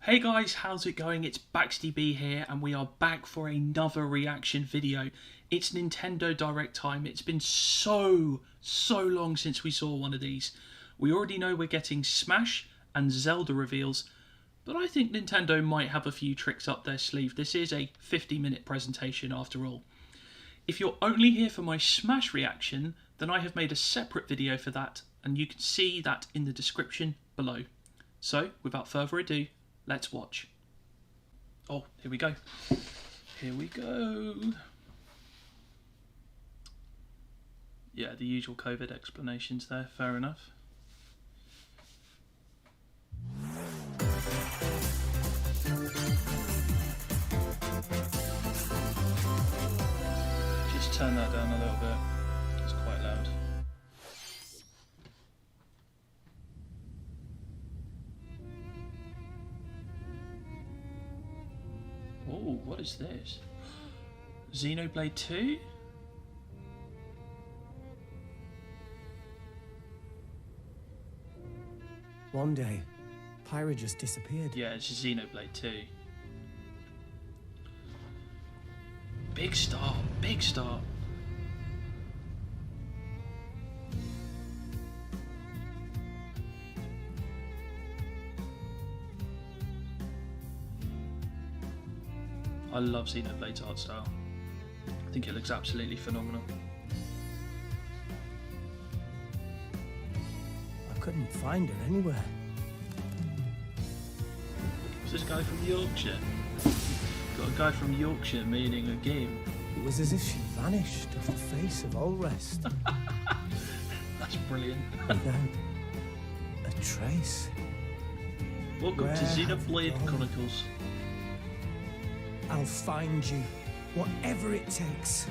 Hey guys, how's it going? It's BaxDB here, and we are back for another reaction video. It's Nintendo Direct time. It's been so long since we saw one of these. We already know we're getting Smash and Zelda reveals, but I think Nintendo might have a few tricks up their sleeve. This is a 50-minute presentation after all. If you're only here for my Smash reaction, then I have made a separate video for that, and you can see that in the description below. So, without further ado, let's watch. Oh, here we go. Here we go. Yeah, the usual COVID explanations there, fair enough. Just turn that down a little bit. It's quite loud. Oh, what is this? Xenoblade 2? One day, Pyra just disappeared. Yeah, it's Xenoblade 2. Big start, big start. I love Xenoblade's art style. I think it looks absolutely phenomenal. I couldn't find her anywhere. Is this guy from Yorkshire? Got a guy from Yorkshire meaning a game. It was as if she vanished off the face of Allrest. That's brilliant. Without a trace. Welcome Where to have you Xenoblade gone? Chronicles. I'll find you, whatever it takes.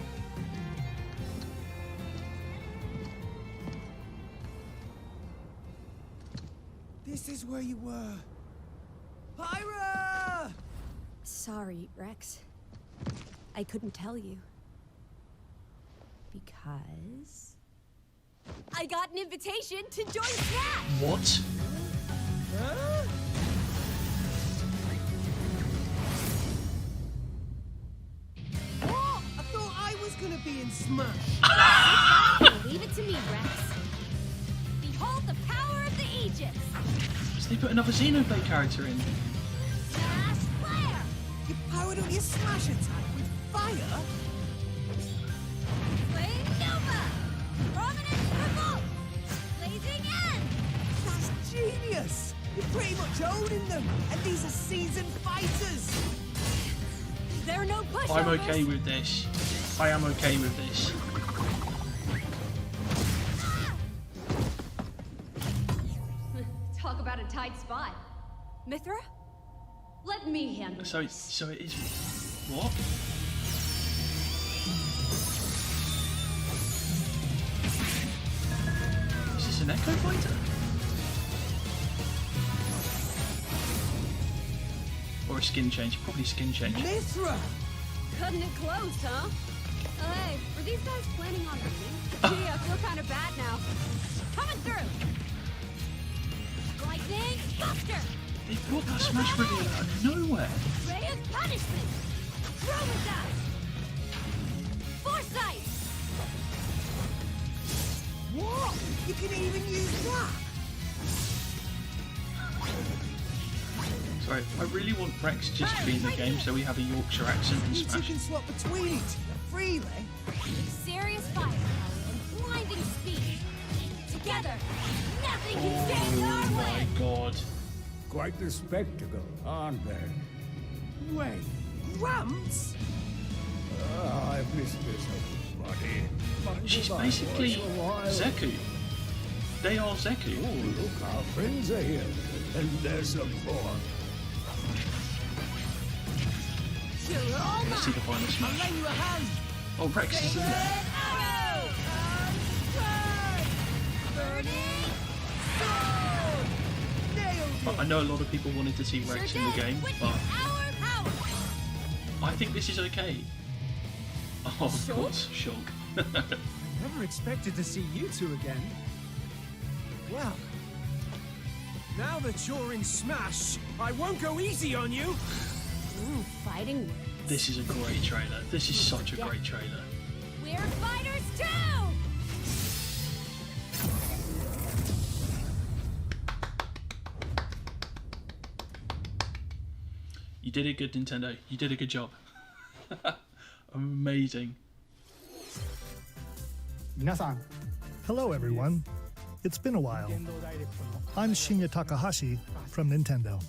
This is where you were. Pyra! Sorry, Rex. I couldn't tell you. Because... I got an invitation to join Smash! What? Huh? What? I thought I was gonna be in Smash. Leave it to me, Rex. Behold the power of the Aegis! So they put another Xenoblade character in. Smash Flare! You powered up your Smash attack with fire? Flame Nova! Prominence Revolt! Blazing End! That's genius! You're pretty much owning them, and these are seasoned fighters! There are no pushovers! I'm okay with this. I am okay with this. Talk about a tight spot. Mithra? Let me handle So this. it is. What? Is this an Echo Fighter? Or a skin change? Probably skin change. Mithra! Cutting it close, huh? Oh, hey, were these guys planning on meeting? Gee, I feel kind of bad now. Coming through! Lightning Buster! They brought that Smash reveal out of nowhere. Ray of Punishment! Chromazone! Foresight! What? You can even use that? Sorry, I really want Rex just to be in the game so we have a Yorkshire accent in You two Smash. can swap between each other freely. With serious firepower and blinding speed. Together, nothing can stand in our Oh my way! god. Quite the spectacle, aren't they? Wait, Gramps? I've missed this, everybody. My She's device basically was a while- Zeku. They are Zeku. Oh, look, our friends are here. And there's some more. You're all Let's see mine! the final I'll Smash. lend you a hand. Oh, Rex is in there. Arrow! Burning Sword! Nailed it! I know a lot of people wanted to see Rex in the game, Witness but our power! I think this is okay. Oh, of Shulk? course, Shulk. Never expected to see you two again. Well, Now that you're in Smash, I won't go easy on you! Ooh, fighting words. This is a great trailer. This is such a great trailer. We're fighters too! You did it good, Nintendo. You did a good job. Amazing. Hello everyone. It's been a while. I'm Shinya Takahashi from Nintendo.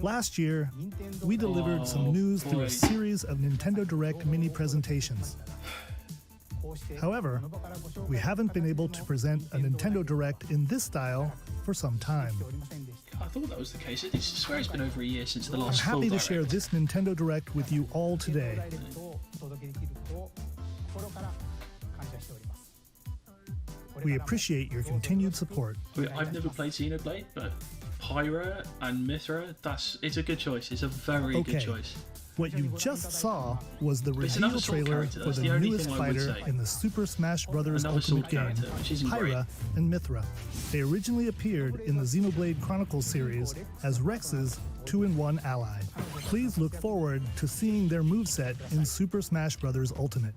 Last year, we delivered some news through a series of Nintendo Direct mini presentations. However, we haven't been able to present a Nintendo Direct in this style for some time. I thought that was the case. I swear it's been over a year since the I'm last full happy to Direct. share this Nintendo Direct with you all today. We appreciate your continued support. I've never played Xenoblade, but Pyra and Mithra, it's a good choice. It's a very good Okay. choice. What you just saw was the It's reveal another Sword trailer character, for that's the the only newest thing I would fighter say. in the Super Smash Bros. Another Ultimate Sword game, character, which isn't great. Pyra and Mithra. They originally appeared in the Xenoblade Chronicles series as Rex's 2-in-1 ally. Please look forward to seeing their moveset in Super Smash Bros. Ultimate.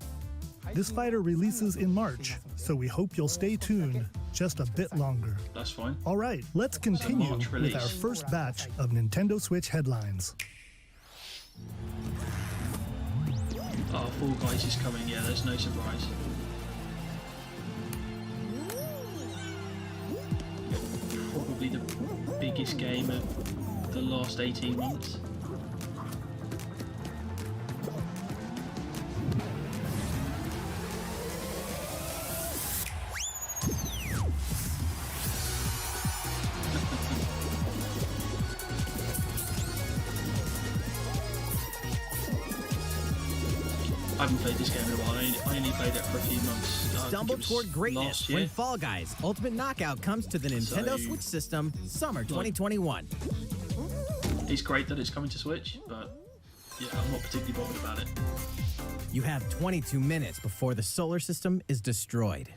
This fighter releases in March, so we hope you'll stay tuned just a bit longer. That's fine. All right, let's continue March with our release. first batch of Nintendo Switch headlines. Oh, Fall Guys is coming. Yeah, there's no surprise. Probably the biggest game of the last 18 months. I haven't played this game in a while. I only played it for a few months. I think Stumble it was toward greatness last when year. Fall Guys Ultimate Knockout comes to the Nintendo So- Switch system summer 2021. It's great that it's coming to Switch, but yeah, I'm not particularly bothered about it. You have 22 minutes before the solar system is destroyed.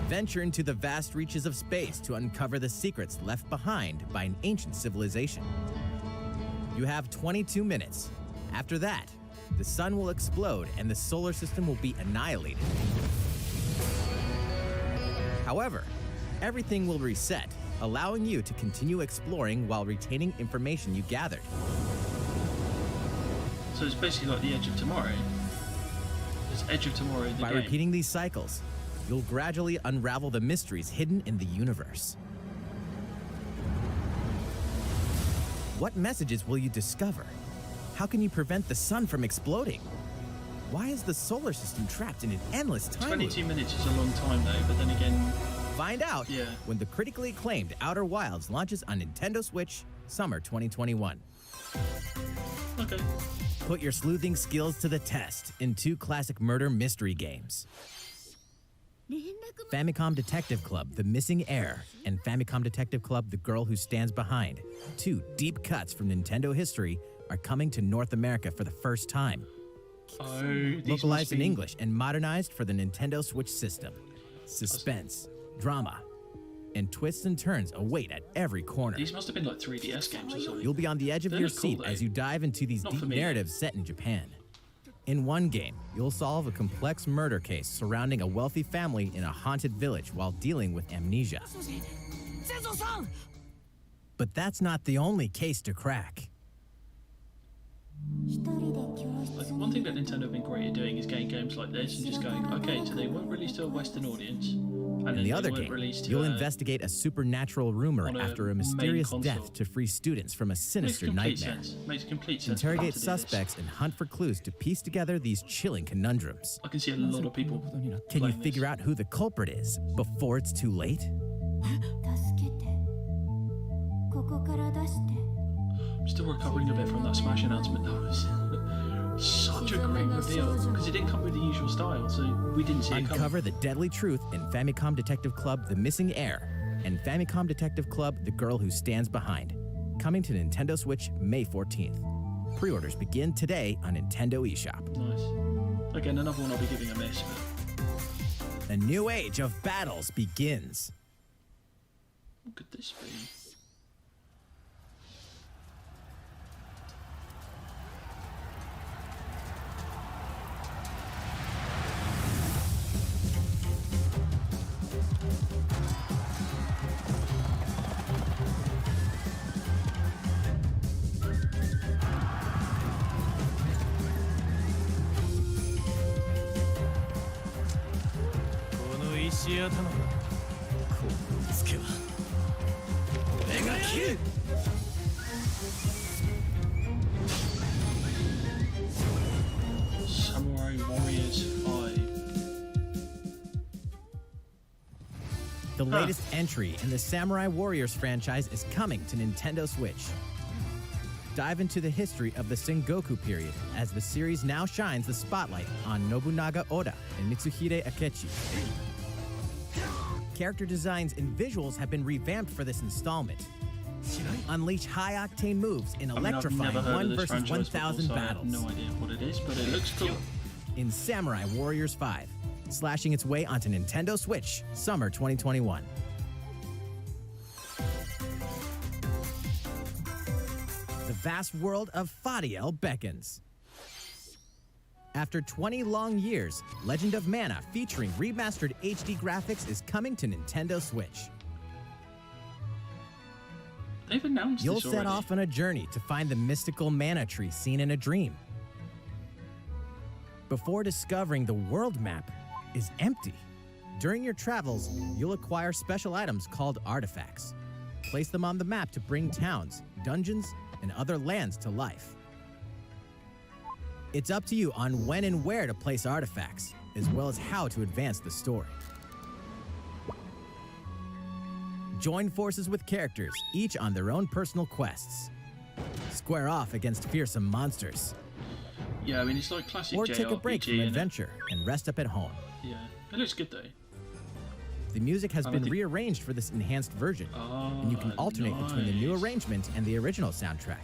Venture into the vast reaches of space to uncover the secrets left behind by an ancient civilization. You have 22 minutes. After that, the sun will explode and the solar system will be annihilated. However, everything will reset, allowing you to continue exploring while retaining information you gathered. So it's basically like the Edge of Tomorrow. It's Edge of Tomorrow in the By game. repeating these cycles, you'll gradually unravel the mysteries hidden in the universe. What messages will you discover? How can you prevent the sun from exploding? Why is the solar system trapped in an endless time loop? 22 minutes is a long time though, but then again, Find out Yeah. when the critically acclaimed Outer Wilds launches on Nintendo Switch summer 2021. okay. Put your sleuthing skills to the test in two classic murder mystery games. Famicom Detective Club, The Missing Heir, and Famicom Detective Club, The Girl Who Stands Behind. Two deep cuts from Nintendo history are coming to North America for the first time. Oh, these Localized must in be- English and modernized for the Nintendo Switch system. Suspense, drama, and twists and turns await at every corner. These must have been like 3DS games or something. You'll be on the edge of They your look cool, seat though. as you dive into these Not deep for me. narratives set in Japan. In one game, you'll solve a complex murder case surrounding a wealthy family in a haunted village while dealing with amnesia. But that's not the only case to crack. Like, one thing that Nintendo have been great at doing is getting games like this and just going, okay, so they weren't released to a Western audience. And then In the they other weren't game, released to you'll a- investigate a supernatural rumor on a after a main mysterious console. death to free students from a Makes sinister complete nightmare. sense. Makes complete sense. Interrogate to do this. suspects and hunt for clues to piece together these chilling conundrums. I can see a lot of people. Can you figure out who the culprit is before it's too late? 助けてここから出して I'm still recovering a bit from that Smash announcement. That was such a great reveal because it didn't come with the usual style, so we didn't see it Uncover coming. the deadly truth in Famicom Detective Club The Missing Heir and Famicom Detective Club The Girl Who Stands Behind. Coming to Nintendo Switch May 14th. Pre-orders begin today on Nintendo eShop. Nice. Again, another one I'll be giving a miss. But A new age of battles begins. What could this be? Samurai Warriors 5. The latest entry in the Samurai Warriors franchise is coming to Nintendo Switch. Dive into the history of the Sengoku period as the series now shines the spotlight on Nobunaga Oda and Mitsuhide Akechi. Character designs and visuals have been revamped for this installment. Unleash high-octane moves in I mean, I've electrifying never heard 1 of this versus franchise 1,000 before, so I battles. have no idea what it is, but it looks cool. In Samurai Warriors 5, slashing its way onto Nintendo Switch, summer 2021. The vast world of Fadiel beckons. After 20 long years, Legend of Mana featuring remastered HD graphics is coming to Nintendo Switch. They've announced You'll this set already. off on a journey to find the mystical mana tree seen in a dream. Before discovering the world map is empty. During your travels, you'll acquire special items called artifacts. Place them on the map to bring towns, dungeons, and other lands to life. It's up to you on when and where to place artifacts, as well as how to advance the story. Join forces with characters, each on their own personal quests. Square off against fearsome monsters. Yeah, I mean, it's like classic Or JRPG, take a break from innit? adventure and rest up at home. Yeah, it looks good though. The music has I been think- rearranged for this enhanced version, and you can Ah, alternate between the new nice. arrangement and the original soundtrack.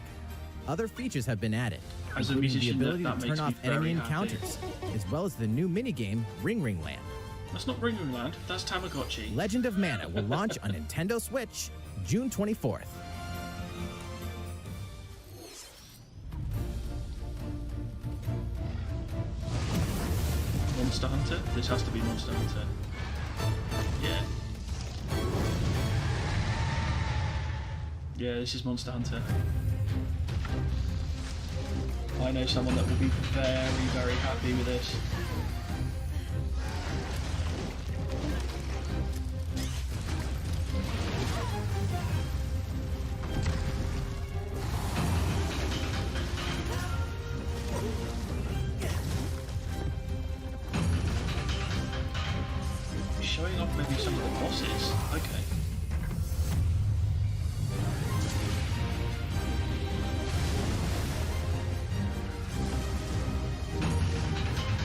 Other features have been added, As a including the musician, that ability to makes turn me off enemy very happy. encounters, as well as the new minigame Ring Ring Land. That's not Ring Ring Land, that's Tamagotchi. Legend of Mana will launch on Nintendo Switch June 24th. Monster Hunter? This has to be Monster Hunter. Yeah. Yeah, this is Monster Hunter. I know someone that will be very, very happy with this. Showing off maybe some of the bosses. Okay.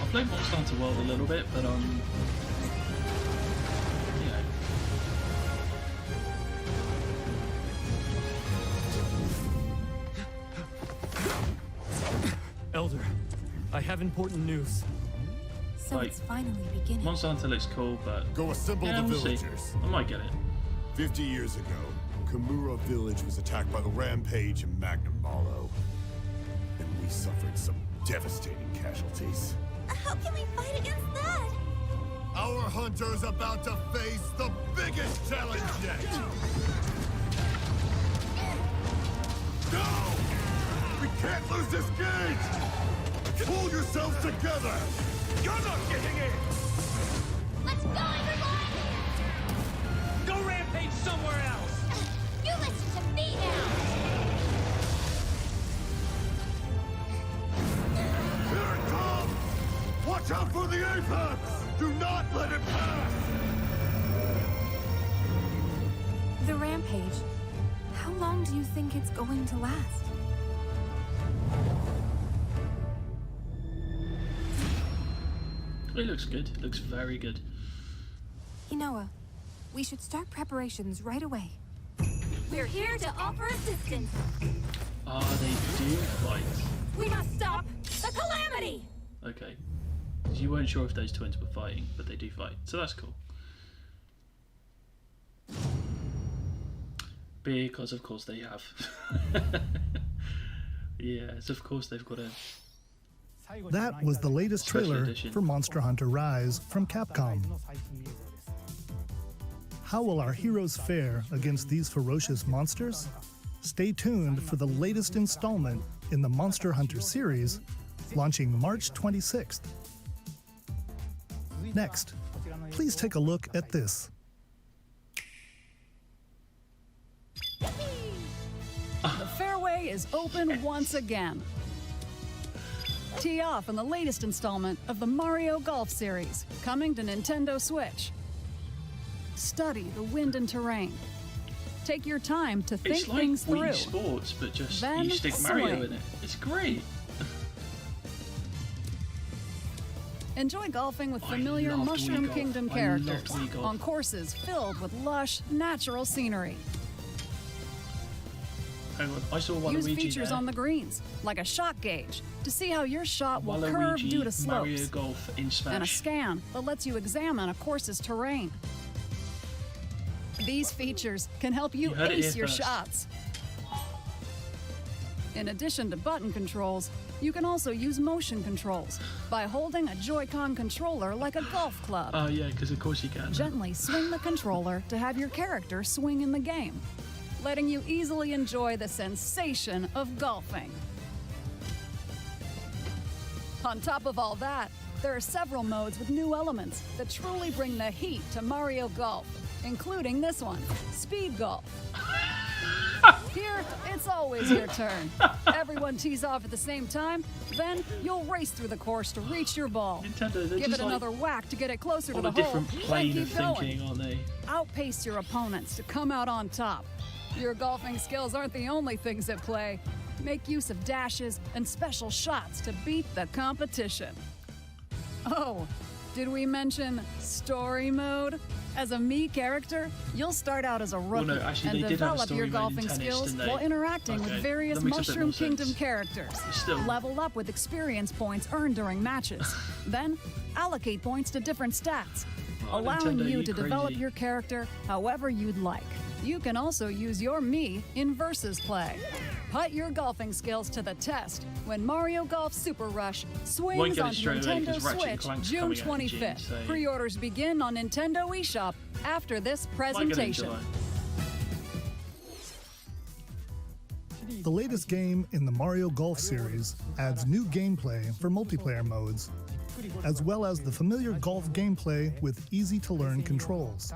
I played Monster Hunter World a little bit, but you know. Elder, I have important news. So Like, it's finally beginning. Monster Hunter looks cool, but Go assemble yeah, the we'll see. villagers. I might get it. 50 years ago, Kamura village was attacked by the Rampage and Magnum Malo. And we suffered some devastating casualties. How can we fight against that? Our hunter's about to face the biggest challenge yet! No! We can't lose this gate! Pull yourselves together! You're not getting in! Let's go, everyone! Go rampage somewhere else! You listen to me now! Here it comes! Watch out for the apex! Do not let it pass! The rampage. How long do you think it's going to last? It looks good. It looks very good. Inoa, we should start preparations right away. We're here to offer assistance. Ah, they do fight. We must stop the calamity! Okay. Because you weren't sure if those twins were fighting, but they do fight. So that's cool. Because of course they have. Yes, of course they've got a... That was the latest Special trailer edition. for Monster Hunter Rise from Capcom. How will our heroes fare against these ferocious monsters? Stay tuned for the latest installment in the Monster Hunter series, launching March 26th. Next, please take a look at this. The fairway is open once again. Tee off in the latest installment of the Mario Golf series, coming to Nintendo Switch. Study the wind and terrain. Take your time to think It's like things through. Wii Sports, but just Then you stick Mario swing. in it. It's great. Enjoy golfing with I familiar loved Wii Mushroom Golf. Kingdom I characters loved Wii Golf. on courses filled with lush, natural scenery. Hang on, I saw Use Waluigi features there. on the greens, like a shot gauge, to see how your shot will curve Waluigi, due to Mario slopes, Golf in and a Smash. scan that lets you examine a course's terrain. These features can help you You heard it ace here your first. shots. In addition to button controls, you can also use motion controls by holding a Joy-Con controller like a golf club. Oh yeah, because of course you can. Gently swing the controller to have your character swing in the game, letting you easily enjoy the sensation of golfing. On top of all that, there are several modes with new elements that truly bring the heat to Mario Golf, including this one, Speed Golf. Here, it's always your turn. Everyone tees off at the same time, then you'll race through the course to reach your ball. Nintendo, they're Give just it another whack to get it closer to on the a hole, different then plane of keep going. thinking, aren't they? Outpace your opponents to come out on top. Your golfing skills aren't the only things at play. Make use of dashes and special shots to beat the competition. Oh, did we mention story mode? As a Mii character, you'll start out as a rookie no, actually, and they did have a develop story your mode in golfing tennis, skills didn't they? while interacting with Okay, various that makes a bit Mushroom more Kingdom sense. characters. Still. Level up with experience points earned during matches. Then, allocate points to different stats, Oh, allowing Nintendo, you you to develop crazy. your character however you'd like. You can also use your Mii in versus play. Put your golfing skills to the test when Mario Golf Super Rush Won't swings get it onto straight away Nintendo 'cause Ratchet and Switch Clank's June coming out in June, 25th. so- Pre-orders begin on Nintendo eShop after this Might get it in presentation. July. The latest game in the Mario Golf series adds new gameplay for multiplayer modes, as well as the familiar golf gameplay with easy-to-learn controls.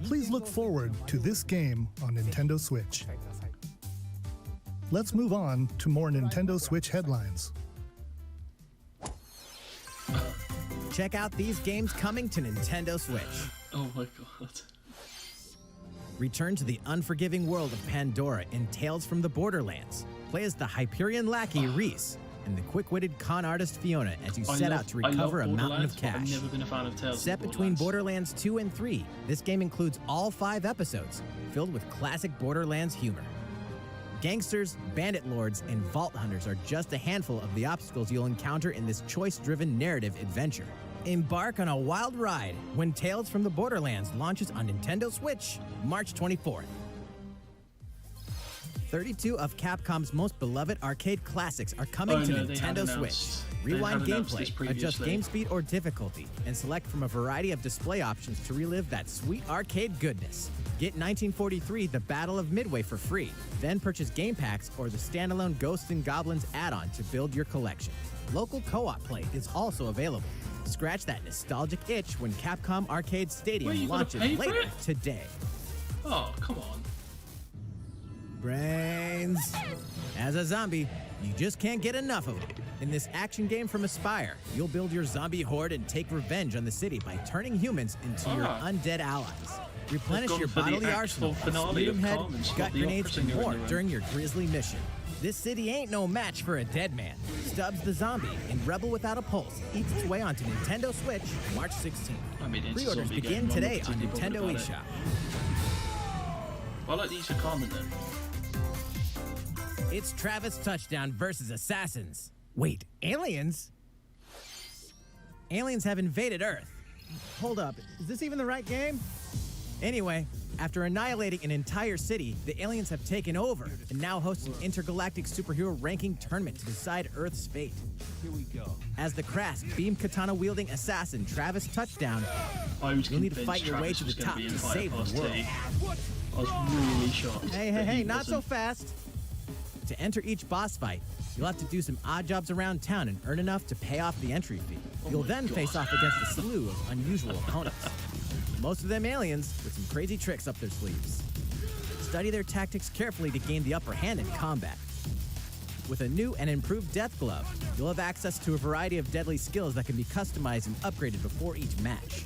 Please look forward to this game on Nintendo Switch. Let's move on to more Nintendo Switch headlines. Check out these games coming to Nintendo Switch. Oh my god. Return to the unforgiving world of Pandora in Tales from the Borderlands. Play as the Hyperion lackey Reese and the quick-witted con artist Fiona as you set out to recover a mountain of Borderlands, but cash. I've never been a fan of Tales Set of between Borderlands 2 and 3, this game includes all 5 episodes, filled with classic Borderlands humor. Gangsters, bandit lords, and vault hunters are just a handful of the obstacles you'll encounter in this choice-driven narrative adventure. Embark on a wild ride when Tales from the Borderlands launches on Nintendo Switch, March 24th. 32 of Capcom's most beloved arcade classics are coming Oh, to no, they had Nintendo announced- Switch. they had Rewind announced this gameplay, adjust previously. game speed or difficulty, and select from a variety of display options to relive that sweet arcade goodness. Get 1943 The Battle of Midway for free, then purchase game packs or the standalone Ghosts and Goblins add-on to build your collection. Local co-op play is also available. Scratch that nostalgic itch when Capcom Arcade Wait, Stadium you gotta launches pay for later it? today. Oh, come on. Brains. As a zombie, you just can't get enough of it. In this action game from Aspyr, you'll build your zombie horde and take revenge on the city by turning humans into your undead allies. Replenish gone your for the bodily actual arsenal with finale of Sputum Head, Carmen, Scott gut the grenades, Opera and Singer in more the room. during your grisly mission. This city ain't no match for a dead man. Stubbs the Zombie and Rebel Without a Pulse eats its way onto Nintendo Switch March 16th. I mean, it's a Pre-orders zombie begin game, I'm not today on particularly Nintendo bothered about it. eShop. I like these for Carmen then. It's Travis Touchdown versus Assassins. Wait, aliens? Aliens have invaded Earth. Hold up, is this even the right game? Anyway, after annihilating an entire city, the aliens have taken over and now host an intergalactic superhero ranking tournament to decide Earth's fate. Here we go. As the crass beam katana-wielding assassin Travis Touchdown, you'll need to fight your way to the top to save the world. I was really shocked. Hey, not so fast. To enter each boss fight, you'll have to do some odd jobs around town and earn enough to pay off the entry fee. You'll then face off against a slew of unusual opponents. Most of them aliens with some crazy tricks up their sleeves. Study their tactics carefully to gain the upper hand in combat. With a new and improved Death Glove, you'll have access to a variety of deadly skills that can be customized and upgraded before each match.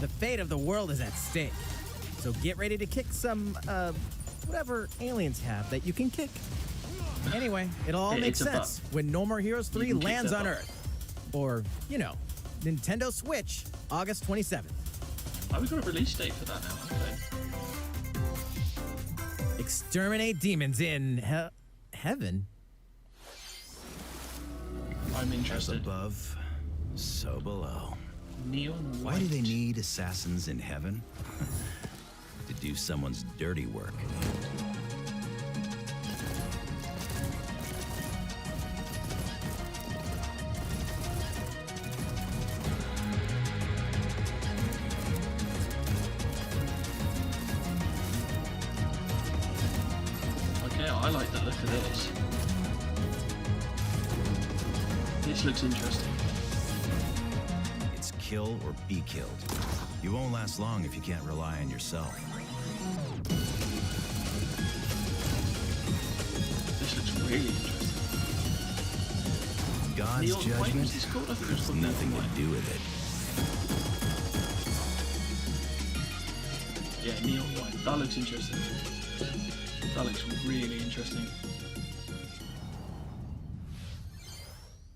The fate of the world is at stake, so get ready to kick some, whatever aliens have that you can kick. Anyway, it'll all make sense when No More Heroes 3 lands on Earth. Or, you know, Nintendo Switch, August 27th. Oh, we've got a release date for that now, okay. Exterminate demons in heaven. I'm interested. As above, so below. Neon white. Why do they need assassins in heaven? To do someone's dirty work. I like the look of this. This looks interesting. It's kill or be killed. You won't last long if you can't rely on yourself. This looks really interesting. God's Neon judgment White, was this called? I think it was has called nothing Neon to do with it. Yeah, Neon White. That looks interesting. That looks really interesting.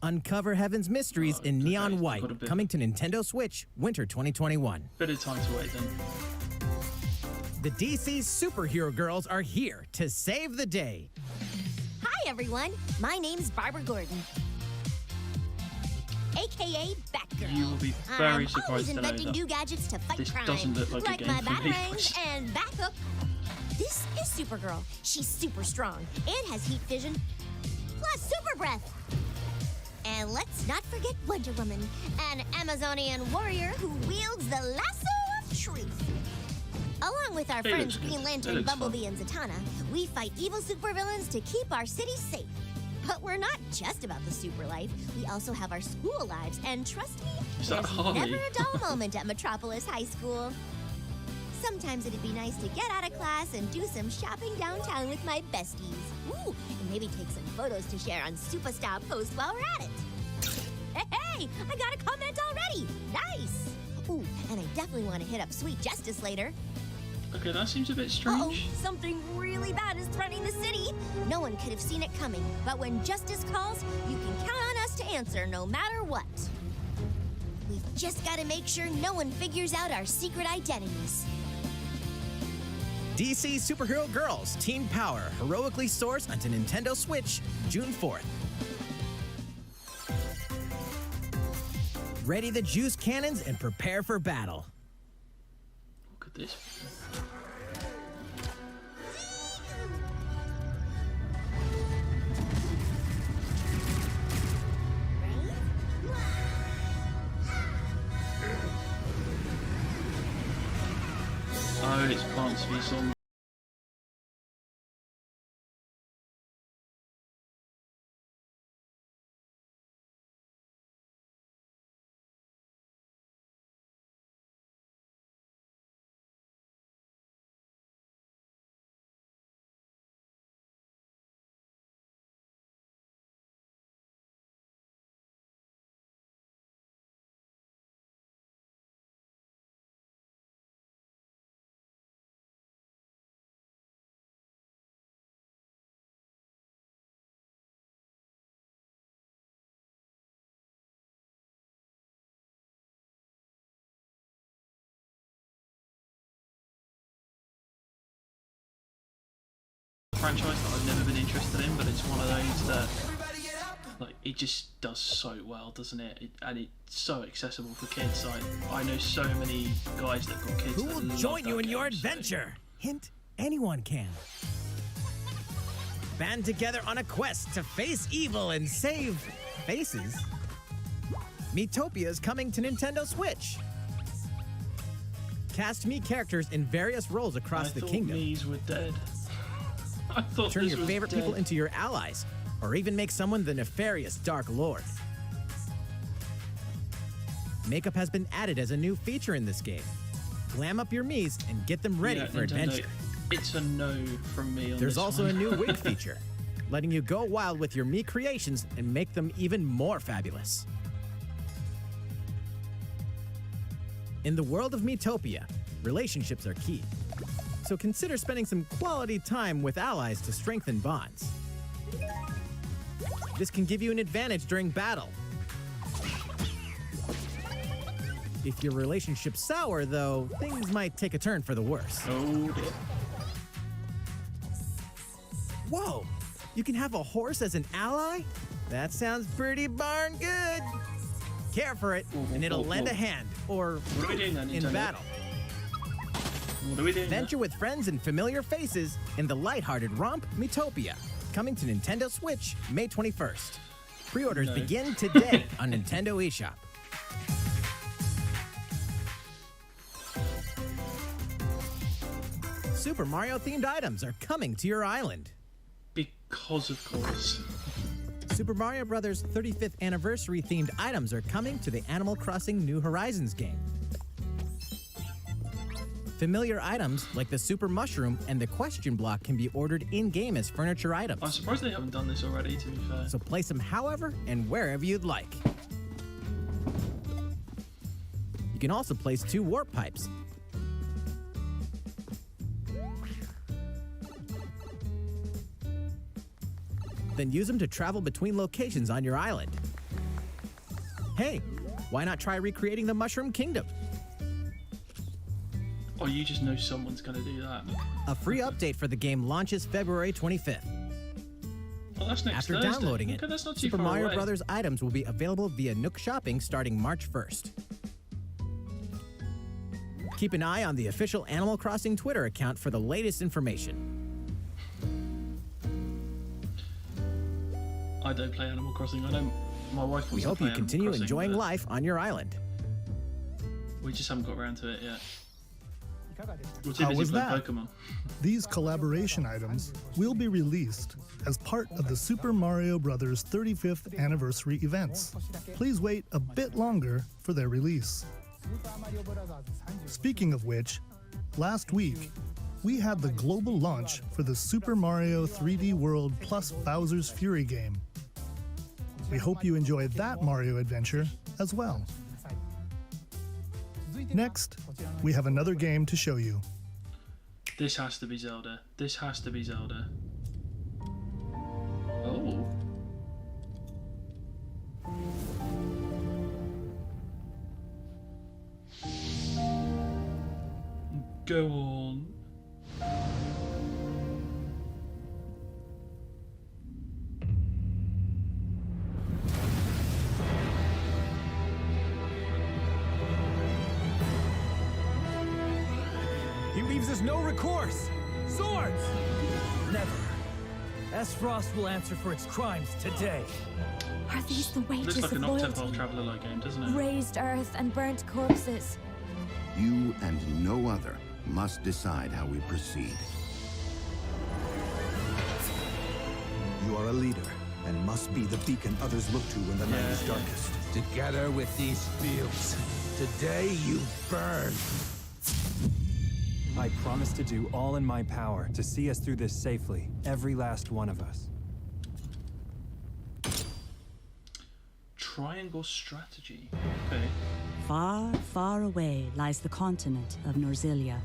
Uncover Heaven's mysteries in Neon White, coming to Nintendo Switch, winter 2021. Bit of time to wait then. The DC Superhero Girls are here to save the day. Hi, everyone. My name's Barbara Gordon, aka Batgirl. You will be very I'm surprised always to know inventing that new gadgets to fight this crime, doesn't look like a game my for me. Batarangs and Bathook. This is Supergirl. She's super strong and has heat vision, plus super breath. And let's not forget Wonder Woman, an Amazonian warrior who wields the lasso of truth. Along with our friends Green Lantern, Bumblebee, and Zatanna, we fight evil supervillains to keep our city safe. But we're not just about the super life. We also have our school lives, and trust me, there's never a dull moment at Metropolis High School. Sometimes it'd be nice to get out of class and do some shopping downtown with my besties. Ooh, and maybe take some photos to share on Superstar Post while we're at it. Hey, I got a comment already. Nice. Ooh, and I definitely want to hit up Sweet Justice later. Okay, that seems a bit strange. Uh-oh, something really bad is threatening the city. No one could have seen it coming, but when justice calls, you can count on us to answer no matter what. We've just got to make sure no one figures out our secret identities. DC Superhero Girls Teen Power heroically soars onto Nintendo Switch June 4th. Ready the juice cannons and prepare for battle. Look at this. Oh, it's Plants v Zombies. Franchise that I've never been interested in, but it's one of those that Like, it just does so well, doesn't it? And it's so accessible for kids. I know so many guys that got kids. Who that will love join that you in your game, so- adventure? Hint, anyone can. Band together on a quest to face evil and save faces. Miitopia is coming to Nintendo Switch. Cast Mii characters in various roles across the kingdom. Mii's were dead. I thought Turn this your was favorite dead. people into your allies, or even make someone the nefarious Dark Lord. Makeup has been added as a new feature in this game. Glam up your Miis and get them ready Yeah, for Nintendo, adventure. It's a no from me on There's this also one. a new wig feature, letting you go wild with your Mii creations and make them even more fabulous. In the world of Miitopia, relationships are key. So consider spending some quality time with allies to strengthen bonds. This can give you an advantage during battle. If your relationship's sour, though, things might take a turn for the worse. Oh, dear. Whoa! You can have a horse as an ally? That sounds pretty darn good. Care for it, and it'll lend a hand, or What are we doing then, in Nintendo? battle. What are we doing? Venture with friends and familiar faces in the lighthearted romp Miitopia, coming to Nintendo Switch May 21st. Pre-orders No. begin today on Nintendo eShop. Super Mario themed items are coming to your island. Because of course. Super Mario Bros. 35th anniversary themed items are coming to the Animal Crossing New Horizons game. Familiar items like the Super Mushroom and the Question Block can be ordered in-game as furniture items. I'm surprised they haven't done this already, to be fair. So place them however and wherever you'd like. You can also place 2 warp pipes. Then use them to travel between locations on your island. Hey, why not try recreating the Mushroom Kingdom? Oh, you just know someone's gonna do that. A free update for the game launches February 25th. Oh, that's next After Thursday. downloading it, Okay, that's not too Super far Mario away. Bros. Items will be available via Nook Shopping starting March 1st. Keep an eye on the official Animal Crossing Twitter account for the latest information. I don't play Animal Crossing. I know my wife wants We to hope play you Animal continue Crossing, enjoying but life on your island. We just haven't got around to it yet. We're too How busy was playing that? Pokemon. These collaboration items will be released as part of the Super Mario Bros. 35th anniversary events. Please wait a bit longer for their release. Speaking of which, last week, we had the global launch for the Super Mario 3D World plus Bowser's Fury game. We hope you enjoyed that Mario adventure as well. Next, we have another game to show you. This has to be Zelda. This has to be Zelda. Oh. Go on. He leaves us no recourse. Swords! Never. S-Frost will answer for its crimes today. Are these the wages Looks like of an loyalty? Octopath Traveler-like game, doesn't it? Raised earth and burnt corpses. You and no other must decide how we proceed. You are a leader and must be the beacon others look to when the night is darkest. Together with these fields, today you burn. I promise to do all in my power to see us through this safely, every last one of us. Triangle strategy. Okay. Far, far away lies the continent of Norzilia,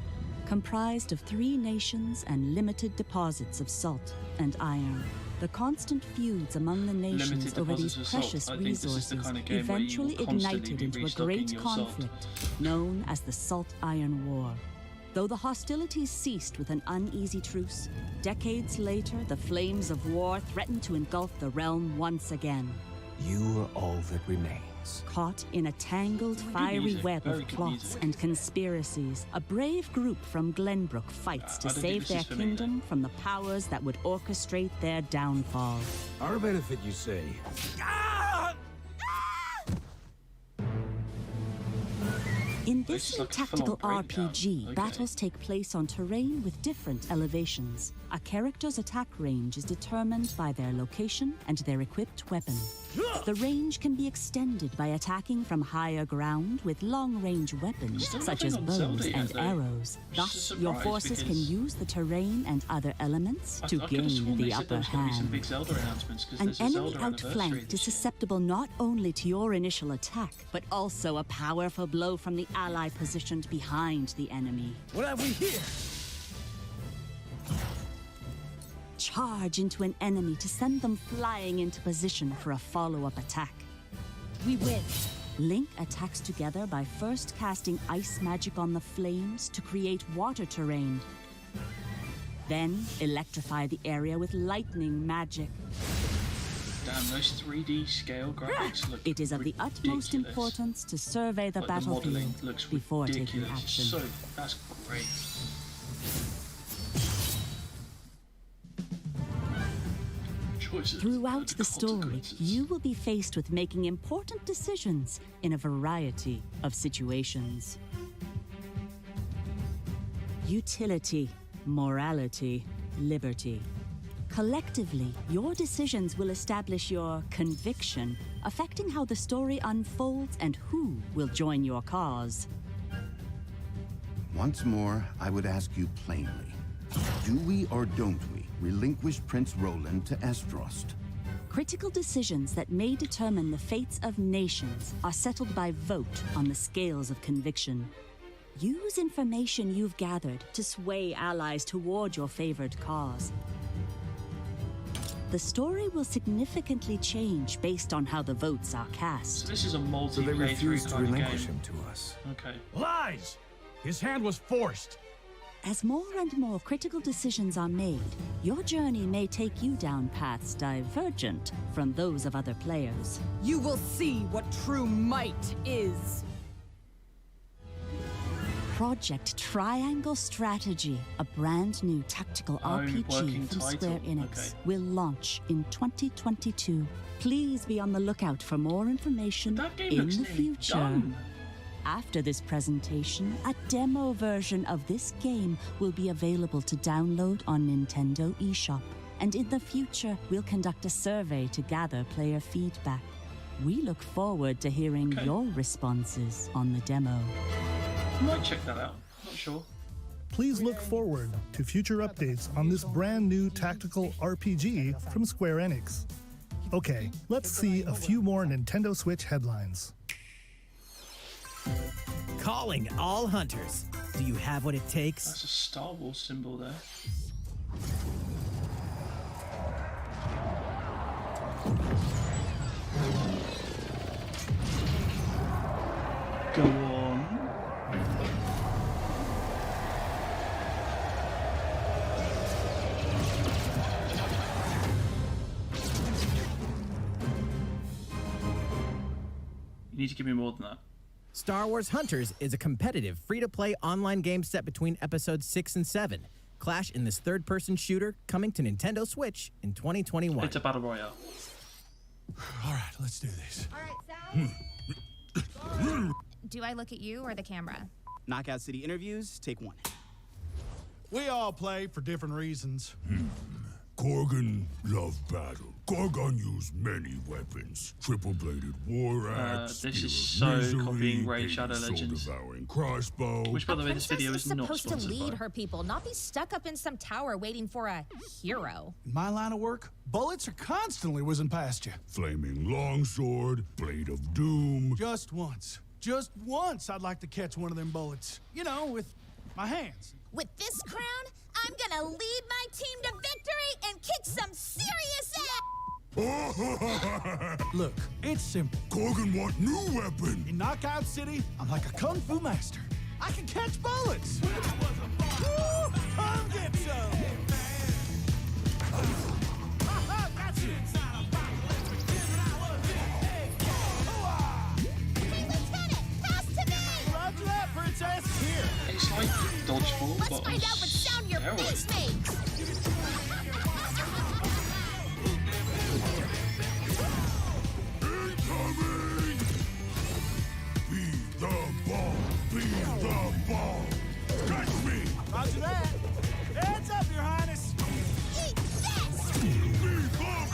comprised of 3 nations and limited deposits of salt and iron. The constant feuds among the nations Limited over deposits these of salt. precious I think this is the resources kind of game where you will eventually constantly ignited be into a restocking great your salt. conflict known as the Salt Iron War. Though the hostilities ceased with an uneasy truce, decades later, the flames of war threatened to engulf the realm once again. You are all that remains. Caught in a tangled, fiery web of plots and conspiracies, a brave group from Glenbrook fights to save their kingdom from the powers that would orchestrate their downfall. Our benefit, you say? In this new tactical RPG, battles take place on terrain with different elevations. A character's attack range is determined by their location and their equipped weapon. The range can be extended by attacking from higher ground with long-range weapons, such as bows and arrows. Thus, your forces can use the terrain and other elements to gain the upper hand. An enemy outflanked is susceptible not only to your initial attack, but also a powerful blow from the ally positioned behind the enemy. What have we here? Charge into an enemy to send them flying into position for a follow-up attack. We win. Link attacks together by first casting ice magic on the flames to create water terrain. Then electrify the area with lightning magic. Damn, those 3D scale graphics look It is of the utmost importance to survey the battlefield before taking action. So, that's great. Throughout the story, you will be faced with making important decisions in a variety of situations. Utility, morality, liberty. Collectively, your decisions will establish your conviction, affecting how the story unfolds and who will join your cause. Once more, I would ask you plainly, do we or don't we relinquish Prince Roland to Estrost? Critical decisions that may determine the fates of nations are settled by vote on the scales of conviction. Use information you've gathered to sway allies toward your favored cause. The story will significantly change based on how the votes are cast. So this is a multi-playthrough So they refused to kind of relinquish game. him to us. Okay. Lies! His hand was forced. As more and more critical decisions are made, your journey may take you down paths divergent from those of other players. You will see what true might is. Project Triangle Strategy, a brand new tactical RPG from Square Enix, will launch in 2022. Please be on the lookout for more information in the future. Done. After this presentation, a demo version of this game will be available to download on Nintendo eShop. And in the future, we'll conduct a survey to gather player feedback. We look forward to hearing your responses on the demo. I might check that out. Not sure. Please look forward to future updates on this brand new tactical RPG from Square Enix. Okay, let's see a few more Nintendo Switch headlines. Calling all hunters. Do you have what it takes? That's a Star Wars symbol there. Go on. You need to give me more than that. Star Wars Hunters is a competitive, free-to-play online game set between episodes 6 and 7. Clash in this third-person shooter coming to Nintendo Switch in 2021. It's a battle royale. All right, let's do this. All right, Sal. Do I look at you or the camera? Knockout City interviews, take one. We all play for different reasons. Korgan loved battle. Korgan used many weapons. Triple-bladed war axe, this is steel of so misery, copying Ray a Shadow Legends. soul-devouring crossbow. Which, by the way, this video is not supposed to sponsored lead by. her people, not be stuck up in some tower waiting for a hero. In my line of work, bullets are constantly whizzing past you. Flaming longsword, blade of doom. Just once I'd like to catch one of them bullets. You know, with my hands. With this crown, I'm gonna lead my team to victory and kick some serious ass! Look, it's simple. Korgan want new weapon. In Knockout City, I'm like a kung fu master. I can catch bullets! Woo! Come get some! Got you! Hey, Lieutenant! Pass to me! Roger that, Princess! Here! It's like dodgeball, Let's but find out what sound your steroids. face makes! Be the ball! Be the ball! Catch me! Roger that! Heads up, Your Highness! Eat this! Be the ball!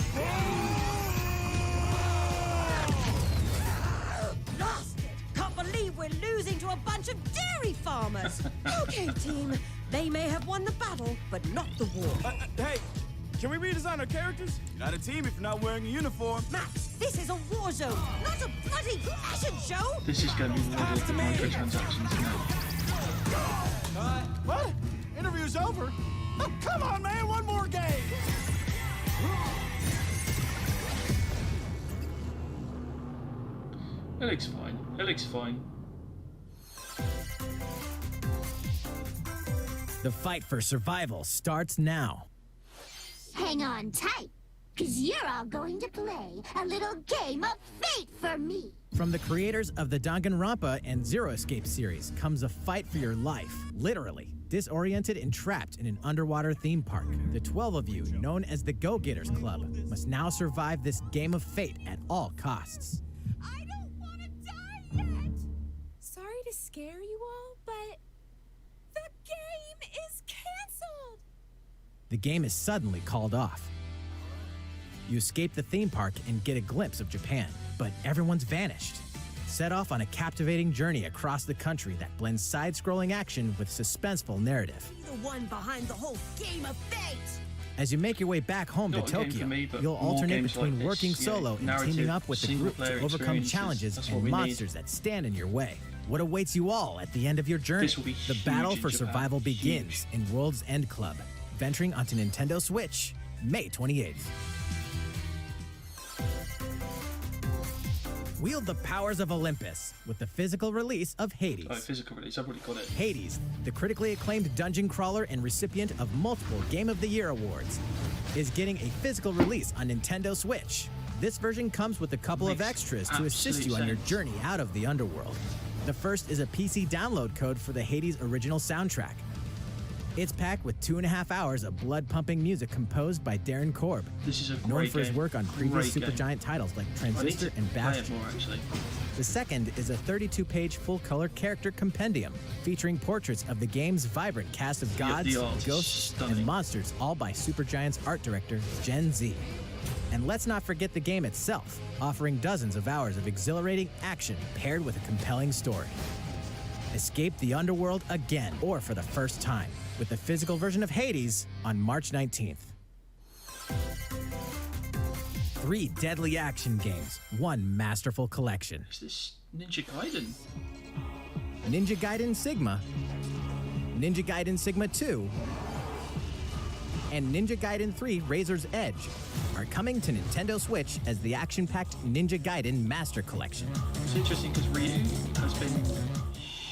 Lost it! Can't believe we're losing to a bunch of dairy farmers! Okay, team. They may have won the battle, but not the war. Hey, can we redesign our characters? You're not a team if you're not wearing a uniform. Max, this is a war zone, not a bloody fashion show! This is going to be one of the microtransactions, isn't it? What? Interview's over? Oh, come on, man, one more game! It looks fine. It looks fine. The fight for survival starts now. Hang on tight, because you're all going to play a little game of fate for me. From the creators of the Danganronpa and Zero Escape series comes a fight for your life, literally. Disoriented and trapped in an underwater theme park, the 12 of you, known as the Go-Getters Club, must now survive this game of fate at all costs. I don't want to die yet! Sorry to scare you all, but the game is canceled! The game is suddenly called off. You escape the theme park and get a glimpse of Japan, but everyone's vanished. Set off on a captivating journey across the country that blends side-scrolling action with suspenseful narrative. Be the one behind the whole game of fate! As you make your way back home to Not a game Tokyo, for me, but you'll more alternate games between like this, working you know, solo and narrative, teaming up with the group to single-player overcome experiences. challenges That's what and we need. monsters that stand in your way. What awaits you all at the end of your journey? This will be The huge battle in for Japan. survival Huge. begins in World's End Club, venturing onto Nintendo Switch, May 28th. Wield the powers of Olympus with the physical release of Hades. Oh, physical release. I've already got it. Hades, the critically acclaimed dungeon crawler and recipient of multiple Game of the Year awards, is getting a physical release on Nintendo Switch. This version comes with a couple of Makes extras to assist absolute you on your sense. journey out of the underworld. The first is a PC download code for the Hades original soundtrack. It's packed with 2.5 hours of blood-pumping music composed by Darren Korb, This is a great known for his game. work on previous Great game. Supergiant titles like I need Transistor to and play it Bastion. more, actually. The second is a 32-page full-color character compendium featuring portraits of the game's vibrant cast of Yeah, gods, the art is ghosts, stunning. and monsters, all by Supergiant's art director, Gen Z. And let's not forget the game itself, offering dozens of hours of exhilarating action paired with a compelling story. Escape the underworld again, or for the first time, with the physical version of Hades on March 19th. 3 deadly action games, 1 masterful collection. Is this Ninja Gaiden? Ninja Gaiden Sigma, Ninja Gaiden Sigma 2, and Ninja Gaiden 3 Razor's Edge are coming to Nintendo Switch as the action-packed Ninja Gaiden Master Collection. It's interesting because Ryu has been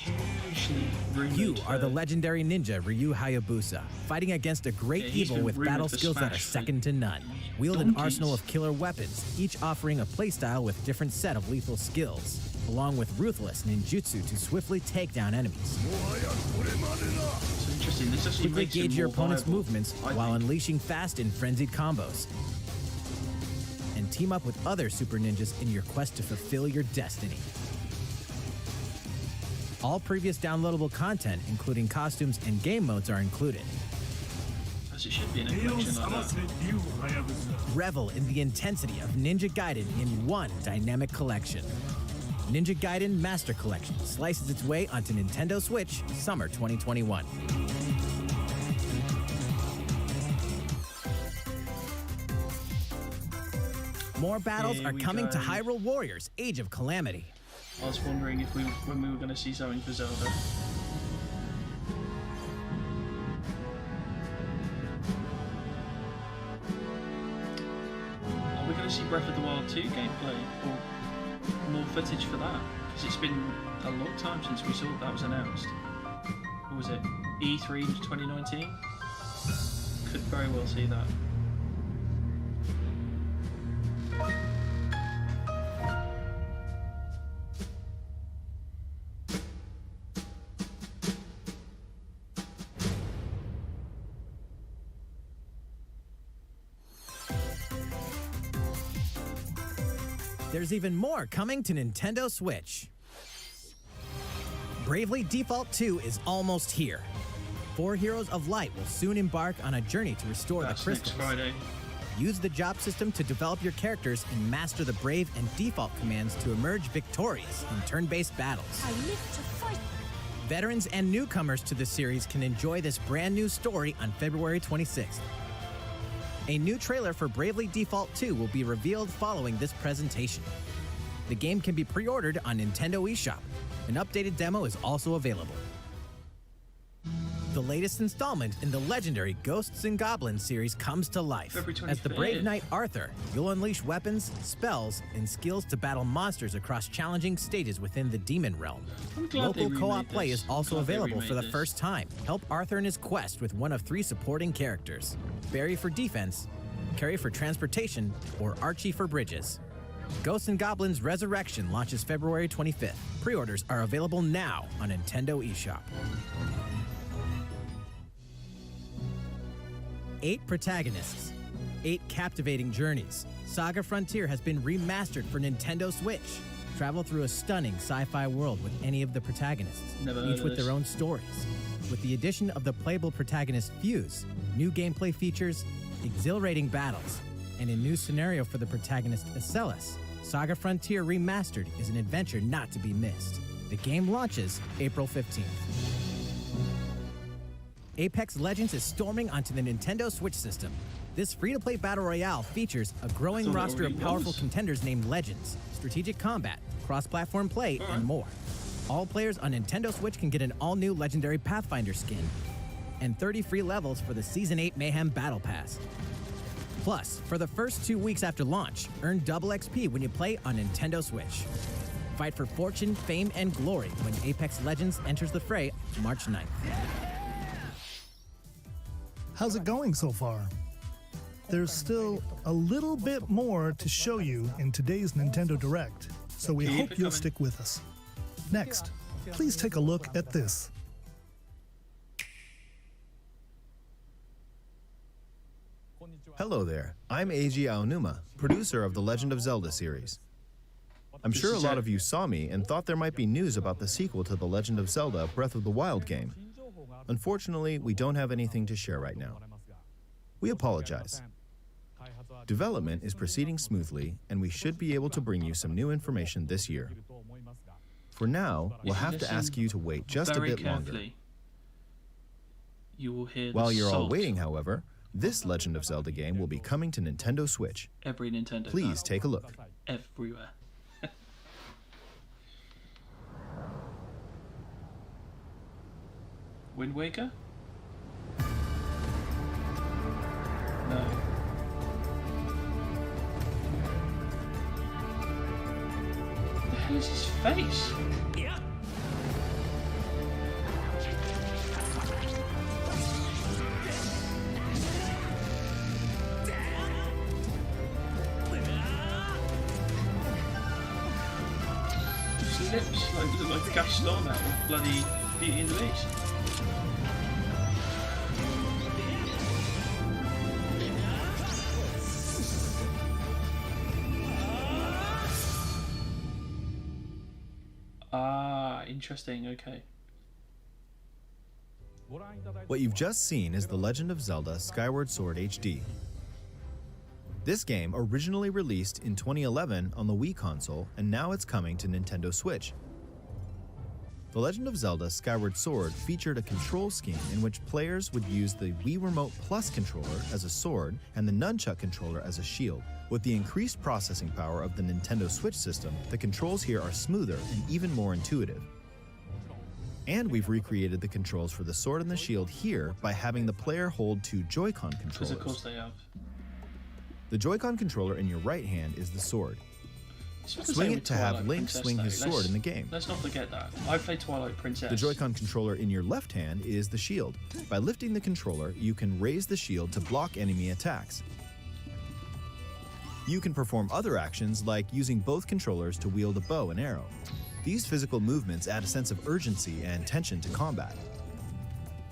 hugely rumored. You are the legendary ninja Ryu Hayabusa, fighting against a great Yeah, he's evil been with rumored battle for skills that are Smash for second to none. Wield an donkeys. arsenal of killer weapons, each offering a playstyle with different set of lethal skills, along with ruthless ninjutsu to swiftly take down enemies. It's interesting. This actually Quickly makes him gauge your more opponent's viable, movements I while think. unleashing fast and frenzied combos. And team up with other super ninjas in your quest to fulfill your destiny. All previous downloadable content, including costumes and game modes, are included. As it should be in a collection like that. Revel in the intensity of Ninja Gaiden in one dynamic collection. Ninja Gaiden Master Collection slices its way onto Nintendo Switch summer 2021. More battles Here are we coming to go. Hyrule Warriors Age of Calamity. I was wondering if when we were going to see something for Zelda. Are we going to see Breath of the Wild 2 gameplay or more footage for that? Because it's been a long time since we saw that was announced. What was it? E3 2019? Could very well see that. There's even more coming to Nintendo Switch. Bravely Default 2 is almost here. 4 Heroes of Light will soon embark on a journey to restore the crystals. Next Friday. Use the job system to develop your characters and master the Brave and Default commands to emerge victorious in turn-based battles. I live to fight. Veterans and newcomers to the series can enjoy this brand new story on February 26th. A new trailer for Bravely Default 2 will be revealed following this presentation. The game can be pre-ordered on Nintendo eShop. An updated demo is also available. The latest installment in the legendary Ghosts and Goblins series comes to life. As the brave knight Arthur, you'll unleash weapons, spells, and skills to battle monsters across challenging stages within the demon realm. Local co-op play is also available for the first time. Help Arthur in his quest with one of 3 supporting characters: Barry for defense, Carrie for transportation, or Archie for bridges. Ghosts and Goblins Resurrection launches February 25th. Pre-orders are available now on Nintendo eShop. 8 protagonists, 8 captivating journeys. Saga Frontier has been remastered for Nintendo Switch. Travel through a stunning sci-fi world with any of the protagonists, each with their own stories. With the addition of the playable protagonist Fuse, new gameplay features, exhilarating battles, and a new scenario for the protagonist Acellus, Saga Frontier Remastered is an adventure not to be missed. The game launches April 15th. Apex Legends is storming onto the Nintendo Switch system. This free-to-play battle royale features a growing roster of powerful contenders named Legends, strategic combat, cross-platform play, and more. All players on Nintendo Switch can get an all-new legendary Pathfinder skin and 30 free levels for the Season 8 Mayhem Battle Pass. Plus, for the first 2 weeks after launch, earn double XP when you play on Nintendo Switch. Fight for fortune, fame, and glory when Apex Legends enters the fray March 9th. How's it going so far? There's still a little bit more to show you in today's Nintendo Direct, so we hope you'll stick with us. Next, please take a look at this. Hello there, I'm Eiji Aonuma, producer of the Legend of Zelda series. I'm sure a lot of you saw me and thought there might be news about the sequel to The Legend of Zelda Breath of the Wild game. Unfortunately, we don't have anything to share right now. We apologize. Development is proceeding smoothly, and we should be able to bring you some new information this year. For now, we'll have to ask you to wait just a bit longer. You will hear While you're all waiting, however, this Legend of Zelda game will be coming to Nintendo Switch. Every Nintendo. Please take a look. Everywhere. Wind Waker? No. What the hell is his face? Yeah. His lips look like Gaston out of bloody Beauty and the Beast. Ah, interesting, okay. What you've just seen is The Legend of Zelda Skyward Sword HD. This game originally released in 2011 on the Wii console, and now it's coming to Nintendo Switch. The Legend of Zelda Skyward Sword featured a control scheme in which players would use the Wii Remote Plus controller as a sword and the Nunchuck controller as a shield. With the increased processing power of the Nintendo Switch system, the controls here are smoother and even more intuitive. And we've recreated the controls for the sword and the shield here by having the player hold 2 Joy-Con controllers. Because of course they have. The Joy-Con controller in your right hand is the sword. It's not the Swing same it with to have Twilight Link Princess, swing his though. sword in the game. Let's not forget that. I played Twilight Princess. The Joy-Con controller in your left hand is the shield. By lifting the controller, you can raise the shield to block enemy attacks. You can perform other actions like using both controllers to wield a bow and arrow. These physical movements add a sense of urgency and tension to combat.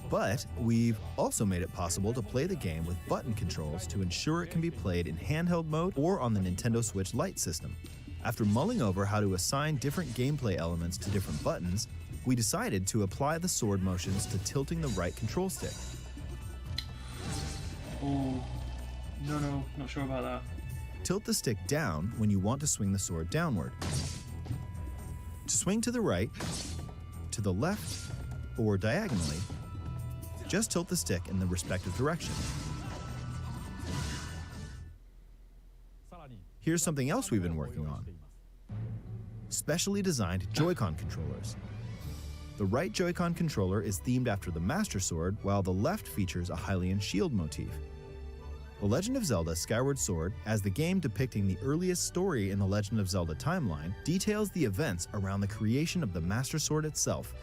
But we've also made it possible to play the game with button controls to ensure it can be played in handheld mode or on the Nintendo Switch Lite system. After mulling over how to assign different gameplay elements to different buttons, we decided to apply the sword motions to tilting the right control stick. Oh, no, not sure about that. Tilt the stick down when you want to swing the sword downward. To swing to the right, to the left, or diagonally, just tilt the stick in the respective direction. Here's something else we've been working on. Specially designed Joy-Con controllers. The right Joy-Con controller is themed after the Master Sword, while the left features a Hylian shield motif. The Legend of Zelda Skyward Sword, as the game depicting the earliest story in the Legend of Zelda timeline, details the events around the creation of the Master Sword itself.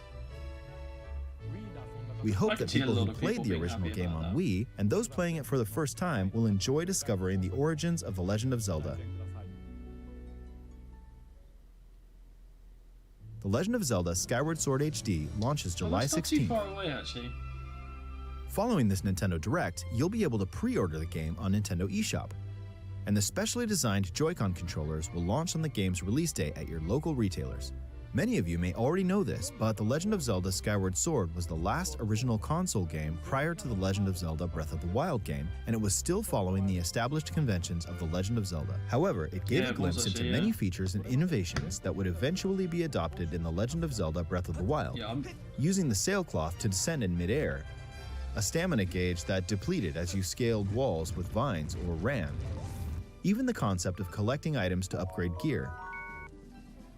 We hope that people who played the original game on Wii, and those playing it for the first time, will enjoy discovering the origins of The Legend of Zelda. The Legend of Zelda Skyward Sword HD launches July 16th. That's not too far away, actually. Following this Nintendo Direct, you'll be able to pre-order the game on Nintendo eShop. And the specially designed Joy-Con controllers will launch on the game's release date at your local retailers. Many of you may already know this, but The Legend of Zelda Skyward Sword was the last original console game prior to The Legend of Zelda Breath of the Wild game, and it was still following the established conventions of The Legend of Zelda. However, it gave a glimpse into many features and innovations that would eventually be adopted in The Legend of Zelda Breath of the Wild. Using the sailcloth to descend in midair, a stamina gauge that depleted as you scaled walls with vines or ran, even the concept of collecting items to upgrade gear.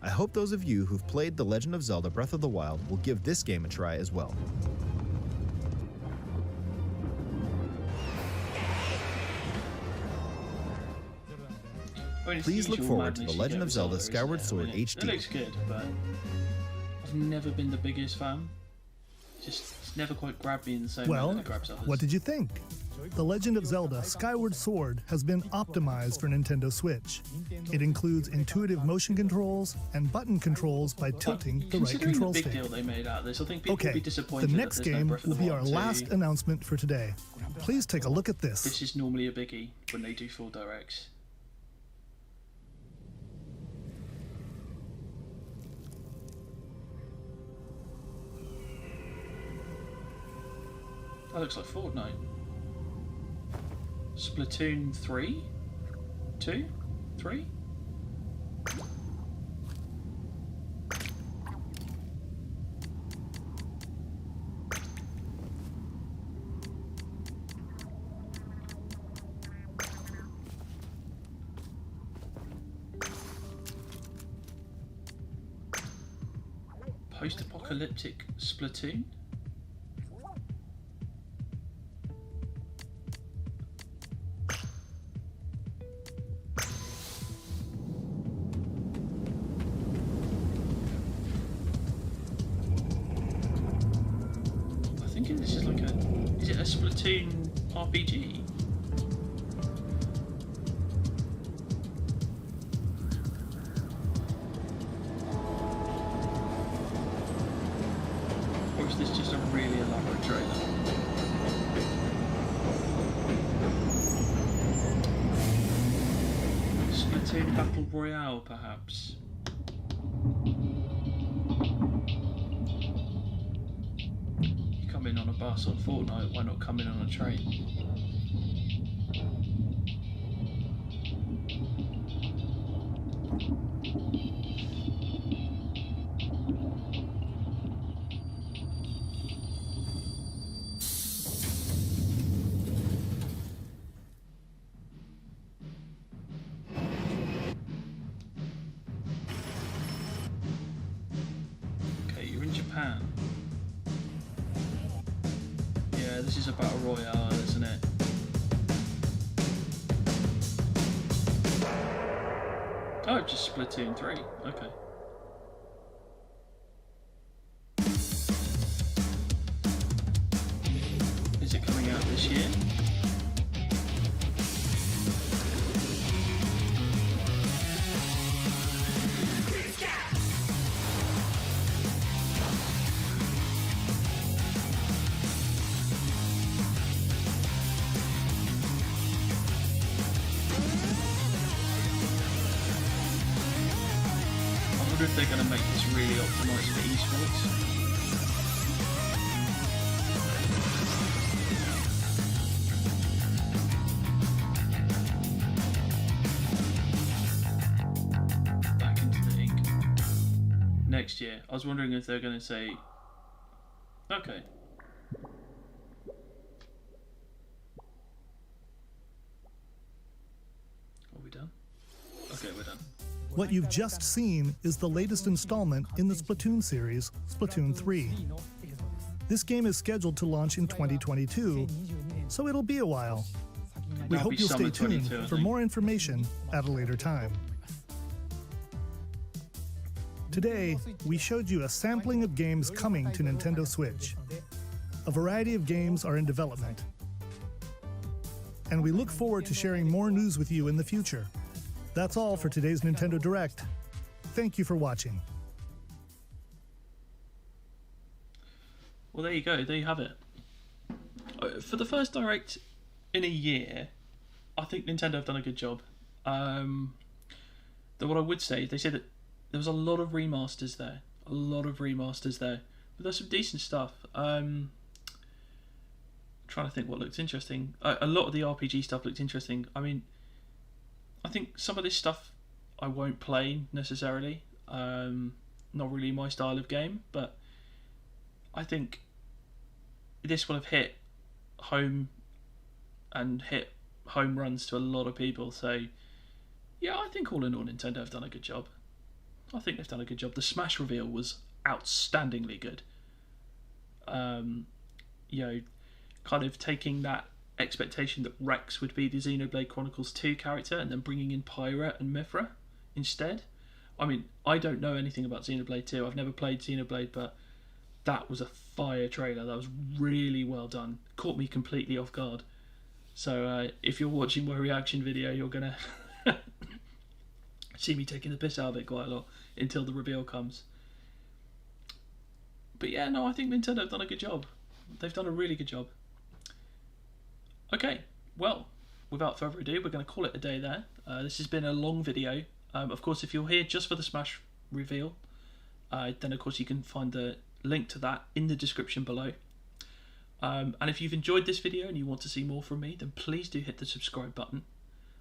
I hope those of you who've played The Legend of Zelda Breath of the Wild will give this game a try as well. Please look forward to The Legend of Zelda Skyward Sword HD. It looks good, but I've never been the biggest fan. It's never quite grabbed me in the same way that it grabs others. What did you think? The Legend of Zelda Skyward Sword has been optimized for Nintendo Switch. It includes intuitive motion controls and button controls by tilting the right control stick. Considering the big deal they made out of this, I think people will be Okay, disappointed the that next there's no game Breath of will the be our Wild 2. last announcement for today. Please take a look at this. This is normally a biggie when they do full directs. That looks like Fortnite. Splatoon 3? 2? 3? Post-apocalyptic Splatoon? I think this is like a... Is it a Splatoon RPG? Or is this just a really elaborate trailer? Splatoon Battle Royale, perhaps? You come in on a bus on Fortnite, why not come in on a train? Okay, you're in Japan. Yeah, this is a battle royale, isn't it? Oh, just Splatoon 3. Okay. Is it coming out this year? I wonder if they're going to make this really optimised for esports. Back into the ink. Next year. I was wondering if they're going to say, okay. Are we done? Okay, we're done. What you've just seen is the latest installment in the Splatoon series, Splatoon 3. This game is scheduled to launch in 2022, so it'll be a while. We That'll hope be you'll summer stay tuned 22, I for think. more information at a later time. Today, we showed you a sampling of games coming to Nintendo Switch. A variety of games are in development. And we look forward to sharing more news with you in the future. That's all for today's Nintendo Direct. Thank you for watching. Well, there you go. There you have it. For the first Direct in a year, I think Nintendo have done a good job. Though what I would say, they said that there was a lot of remasters there. A lot of remasters there. But there's some decent stuff. Trying to think what looks interesting. A lot of the RPG stuff looked interesting. I mean, I think some of this stuff I won't play necessarily. Not really my style of game, but I think this will have hit home and hit home runs to a lot of people. So yeah, I think all in all Nintendo have done a good job. I think they've done a good job. The Smash reveal was outstandingly good. You know, kind of taking that expectation that Rex would be the Xenoblade Chronicles 2 character and then bringing in Pyra and Mithra instead. I mean, I don't know anything about Xenoblade 2. I've never played Xenoblade, but that was a fire trailer. That was really well done. Caught me completely off guard. So if you're watching my reaction video, you're going to see me taking the piss out of it quite a lot until the reveal comes. But yeah, no, I think Nintendo have done a good job. They've done a really good job. Okay, well, without further ado, we're going to call it a day there. This has been a long video. Of course, if you're here just for the Smash reveal, then of course you can find the link to that in the description below. And if you've enjoyed this video and you want to see more from me, then please do hit the subscribe button.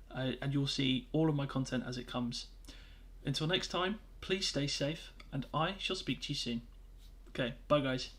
And you'll see all of my content as it comes. Until next time, please stay safe, and I shall speak to you soon. Okay, bye guys.